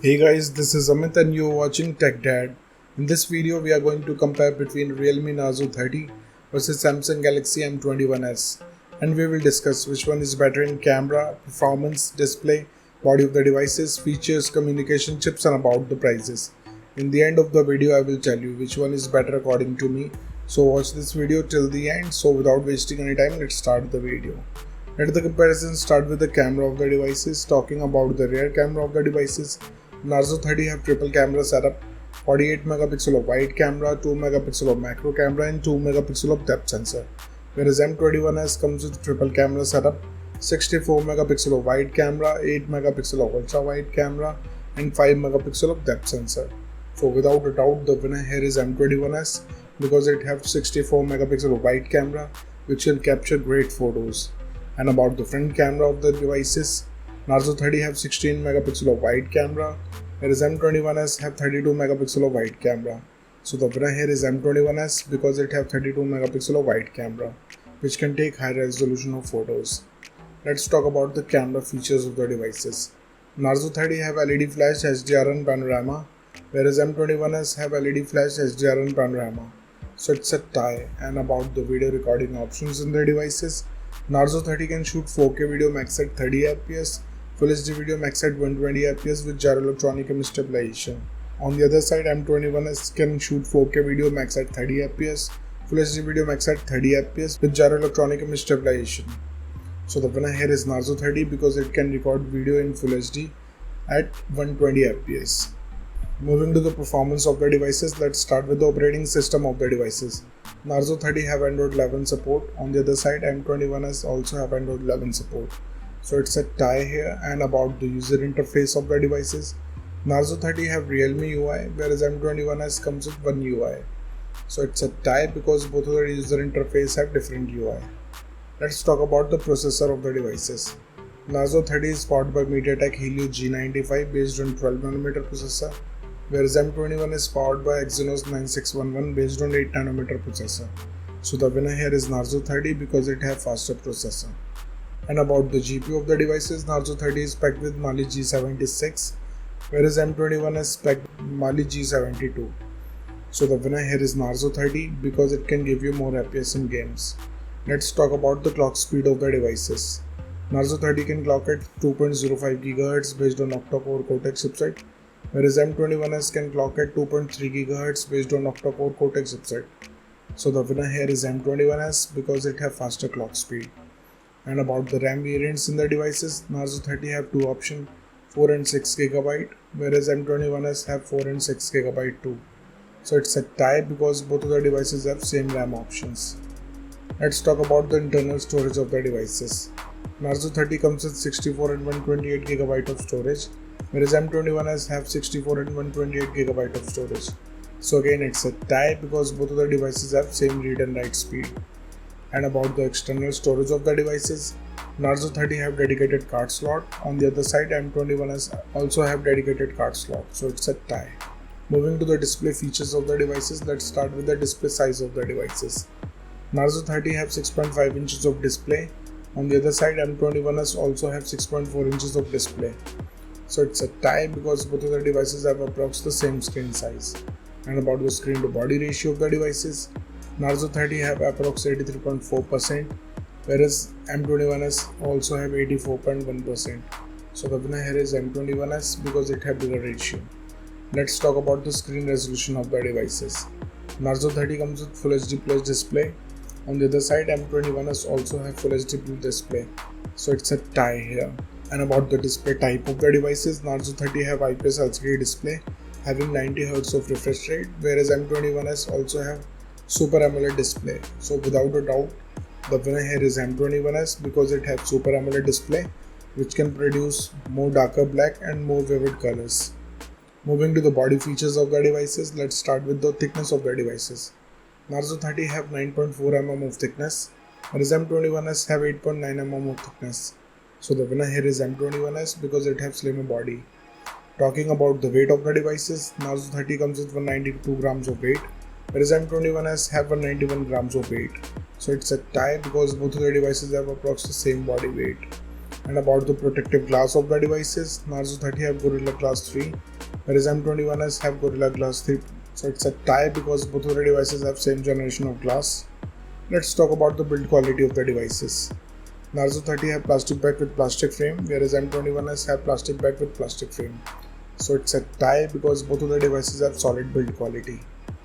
Hey guys, this is Amit and you're watching Tech Dad. In this video, we are going to compare between Realme Narzo 30 versus Samsung Galaxy M21s, and we will discuss which one is better in camera, performance, display, body of the devices, features, communication chips, and about the prices. In the end of the video, I will tell you which one is better according to me. So watch this video till the end. So without wasting any time, let's start the video. Let the comparison start with the camera of the devices. Talking about the rear camera of the devices, Narzo 30 have triple camera setup, 48 megapixel of wide camera, 2 megapixel of macro camera and 2 megapixel of depth sensor. Whereas M21s comes with triple camera setup, 64 megapixel of wide camera, 8 megapixel of ultra wide camera and 5 megapixel of depth sensor. So without a doubt the winner here is M21s because it has 64 megapixel of wide camera which can capture great photos. And about the front camera of the devices, Narzo 30 have 16 megapixel of wide camera, whereas M21s have 32 megapixel of wide camera. So the winner here is M21s because it have 32 megapixel of wide camera, which can take high resolution of photos. Let's talk about the camera features of the devices. Narzo 30 have LED flash HDR and panorama, whereas M21s have LED flash HDR and panorama. So it's a tie. And about the video recording options in the devices, Narzo 30 can shoot 4K video max at 30 fps, Full HD video max at 120 fps with gyro electronic image stabilization. On the other side, M21s can shoot 4K video max at 30 fps, Full HD video max at 30 fps with gyro electronic image stabilization. So the winner here is Narzo 30 because it can record video in Full HD at 120 fps. Moving to the performance of the devices, let's start with the operating system of the devices. Narzo 30 have Android 11 support. On the other side, M21s also have Android 11 support. So it's a tie here. And about the user interface of the devices, Narzo 30 have Realme UI, whereas M21s comes with one UI. So it's a tie because both of the user interface have different UI. Let's talk about the processor of the devices. Narzo 30 is powered by MediaTek Helio G95 based on 12nm processor, whereas M21 is powered by Exynos 9611 based on 8nm processor. So the winner here is Narzo 30 because it has faster processor. And about the GPU of the devices, Narzo 30 is packed with Mali G76, whereas M21 is packed with Mali G72. So the winner here is Narzo 30 because it can give you more FPS in games. Let's talk about the clock speed of the devices. Narzo 30 can clock at 2.05 GHz based on octa-core Cortex chipset, whereas M21s can clock at 2.3 GHz based on octa-core Cortex chipset. So the winner here is M21s because it has faster clock speed. And about the RAM variants in the devices, Narzo 30 have two options, 4 and 6 GB, whereas M21s have 4 and 6 GB too. So it's a tie because both of the devices have same RAM options. Let's talk about the internal storage of the devices. Narzo 30 comes with 64 and 128 GB of storage, whereas M21s have 64 and 128 GB of storage. So again it's a tie because both of the devices have same read and write speed. And about the external storage of the devices, Narzo 30 have dedicated card slot. On the other side, M21s also have dedicated card slot. So it's a tie. Moving to the display features of the devices, let's start with the display size of the devices. Narzo 30 have 6.5 inches of display. On the other side, M21s also have 6.4 inches of display. So it's a tie because both of the devices have approximately the same screen size. And about the screen to body ratio of the devices, Narzo 30 have approximately 83.4%, whereas M21s also have 84.1%. So the winner here is M21s because it has bigger ratio. Let's talk about the screen resolution of the devices. Narzo 30 comes with Full HD Plus display. On the other side, M21s also have Full HD Plus display. So it's a tie here. And about the display type of the devices, Narzo 30 have IPS LCD display having 90Hz of refresh rate, whereas M21s also have Super AMOLED display. So without a doubt, the winner here is M21s because it has Super AMOLED display which can produce more darker black and more vivid colors. Moving to the body features of the devices, let's start with the thickness of the devices. Narzo 30 have 9.4 mm of thickness, whereas M21s have 8.9 mm of thickness. So the winner here is M21s because it has slimmer body. Talking about the weight of the devices, Narzo 30 comes with 192 grams of weight, whereas M21s have 191 grams of weight. So it's a tie because both of the devices have approximately the same body weight. And about the protective glass of the devices, Narzo 30 have Gorilla Glass 3, whereas M21s have Gorilla Glass 3. So it's a tie because both of the devices have same generation of glass. Let's talk about the build quality of the devices. Narzo 30 have plastic back with plastic frame, whereas M21s have plastic back with plastic frame. So it's a tie because both of the devices have solid build quality.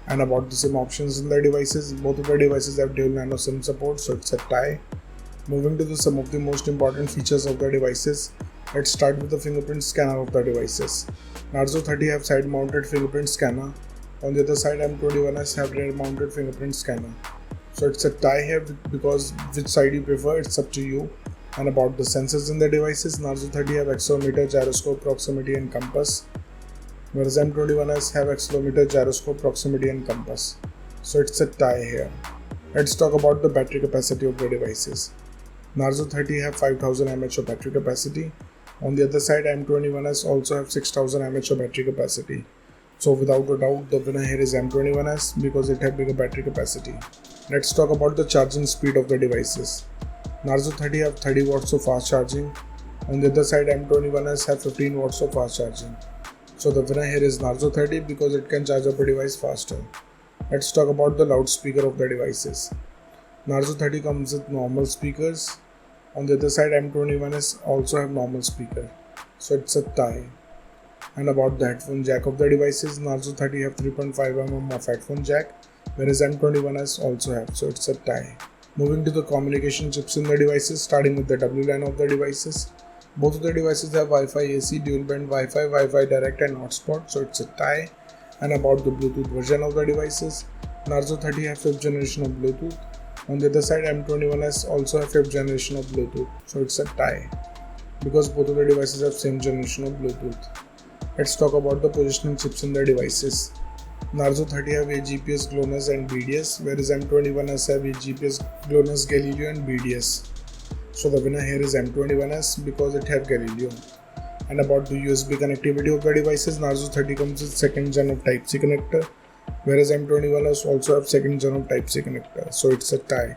And about the SIM options in the devices, both of the devices have dual nano SIM support, so it's a tie. Moving to some of the most important features of the devices, let's start with the fingerprint scanner of the devices. Narzo 30 have side mounted fingerprint scanner. On the other side, M21s have rear mounted fingerprint scanner. So it's a tie here because which side you prefer, it's up to you. And about the sensors in the devices, Narzo 30 have accelerometer, gyroscope, proximity and compass, whereas M21s have accelerometer, gyroscope, proximity and compass. So it's a tie here. Let's talk about the battery capacity of the devices. Narzo 30 have 5000 mAh of battery capacity. On the other side, M21s also have 6000 mAh of battery capacity. So without a doubt, the winner here is M21s because it has bigger battery capacity. Let's talk about the charging speed of the devices. Narzo 30 have 30 watts of fast charging. On the other side, M21s have 15 watts of fast charging. So the winner here is Narzo 30 because it can charge up a device faster. Let's talk about the loudspeaker of the devices. Narzo 30 comes with normal speakers. On the other side, M21s also have normal speaker. So it's a tie. And about the headphone jack of the devices, Narzo 30 have 3.5mm of headphone jack, whereas M21s also have, so it's a tie. Moving to the communication chips in the devices, starting with the WLAN of the devices. Both of the devices have Wi-Fi AC, dual band Wi-Fi, Wi-Fi direct and hotspot, so it's a tie. And about the Bluetooth version of the devices, Narzo 30 have 5th generation of Bluetooth. On the other side, M21s also have 5th generation of Bluetooth, so it's a tie because both of the devices have same generation of Bluetooth. Let's talk about the positioning chips in the devices. Narzo 30 have a GPS, GLONASS and BDS, whereas M21s have a GPS, GLONASS, Galileo and BDS. So the winner here is M21s because it have Galileo. And about the USB connectivity of the devices, Narzo 30 comes with 2nd gen of Type-C connector, whereas M21s also have 2nd gen of Type-C connector, so it's a tie.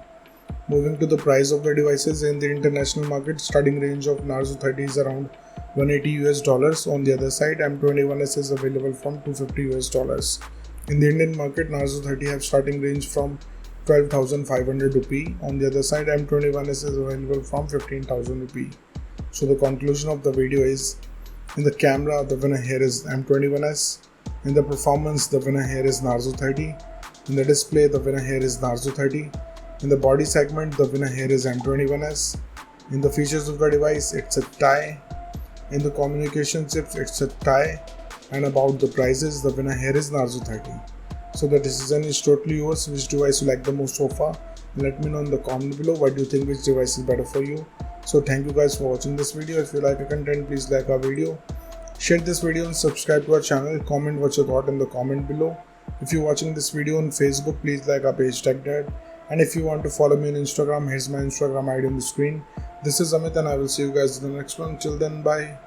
Moving to the price of the devices in the international market, starting range of Narzo 30 is around $180. On the other side, M21s is available from $250. In the Indian market, Narzo 30 have starting range from 12,500 rupee. On the other side, M21s is available from 15,000 rupee. So the conclusion of the video is, in the camera, the winner here is M21s. In the performance, the winner here is Narzo 30. In the display, the winner here is Narzo 30. In the body segment, the winner here is M21s. In the features of the device, it's a tie. In the communication chips, it's a tie. And about the prices, the winner here is Narzo 30. So the decision is totally yours. Which device you like the most so far? Let me know in the comment below what do you think which device is better for you. So thank you guys for watching this video. If you like our content, please like our video. Share this video and subscribe to our channel. Comment what you thought in the comment below. If you're watching this video on Facebook, please like our page TechDad. And if you want to follow me on Instagram, here's my Instagram ID on the screen. This is Amit and I will see you guys in the next one. Till then, bye.